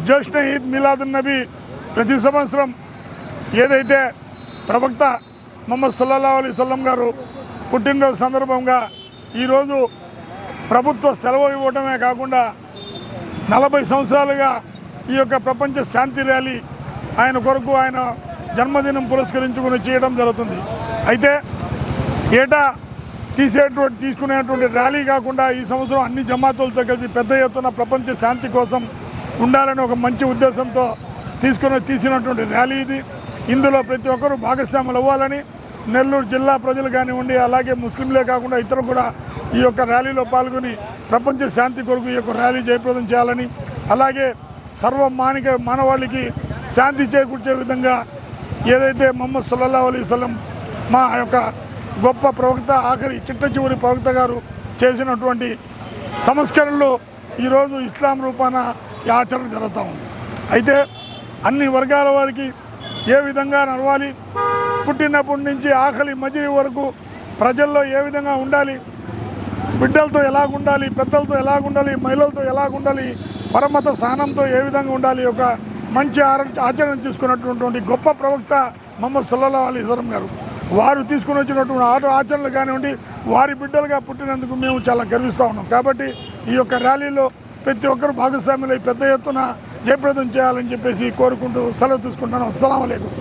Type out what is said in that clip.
జశ్న్ ఈద్ మిలాదున్ నబీ ప్రతి సంవత్సరం ఏదైతే ప్రవక్త ముహమ్మద్ సల్లల్లాహు అలైహి వసల్లం గారు పుట్టినరోజు సందర్భంగా ఈరోజు ప్రభుత్వ సెలవు ఇవ్వడమే కాకుండా 40 సంవత్సరాలుగా ఈ యొక్క ప్రపంచ శాంతి ర్యాలీ ఆయన కొరకు ఆయన జన్మదినం పురస్కరించుకుని చేయడం జరుగుతుంది. అయితే ఏటా తీసుకునేటువంటి ర్యాలీ కాకుండా ఈ సంవత్సరం అన్ని జమాతులతో కలిసి పెద్ద ఎత్తున ప్రపంచ శాంతి కోసం ఉండాలని ఒక మంచి ఉద్దేశంతో తీసినటువంటి ర్యాలీ ఇది. ఇందులో ప్రతి ఒక్కరూ భాగస్వాములు అవ్వాలని నెల్లూరు జిల్లా ప్రజలు కానివ్వండి, అలాగే ముస్లింలే కాకుండా ఇతరులు కూడా ఈ యొక్క ర్యాలీలో పాల్గొని ప్రపంచ శాంతి కొరకు ఈ యొక్క ర్యాలీ జయప్రదం చేయాలని, అలాగే మానవాళికి శాంతి చేకూర్చే విధంగా ఏదైతే ముహమ్మద్ సల్లల్లాహు అలైహి వసల్లం మా యొక్క గొప్ప ప్రవక్త ఆఖరి చిట్ట చివరి ప్రవక్త గారు చేసినటువంటి సంస్కరణలు ఈరోజు ఇస్లాం రూపాన ఈ ఆచరణ జరుగుతూ ఉంది. అయితే అన్ని వర్గాల వారికి ఏ విధంగా నడవాలి, పుట్టినప్పటి నుంచి ఆఖరి మజిలీ వరకు ప్రజల్లో ఏ విధంగా ఉండాలి, బిడ్డలతో ఎలాగుండాలి, పెద్దలతో ఎలాగుండాలి, మహిళలతో ఎలాగుండాలి, పరమత సహనంతో ఏ విధంగా ఉండాలి, ఒక మంచి ఆచరణ తీసుకున్నటువంటి గొప్ప ప్రవక్త ముహమ్మద్ సల్లల్లాహు అలైహి వసల్లం గారు వారు తీసుకుని వచ్చినటువంటి ఆచరణలు కానివ్వండి, వారి బిడ్డలుగా పుట్టినందుకు మేము చాలా గర్విస్తూ ఉన్నాం. కాబట్టి ఈ యొక్క ర్యాలీలో ప్రతి ఒక్కరు భాగస్వాములై పెద్ద ఎత్తున జయప్రదం చేయాలని చెప్పేసి కోరుకుంటూ సెలవు తీసుకుంటున్నాను. అస్సలాము అలైకుం.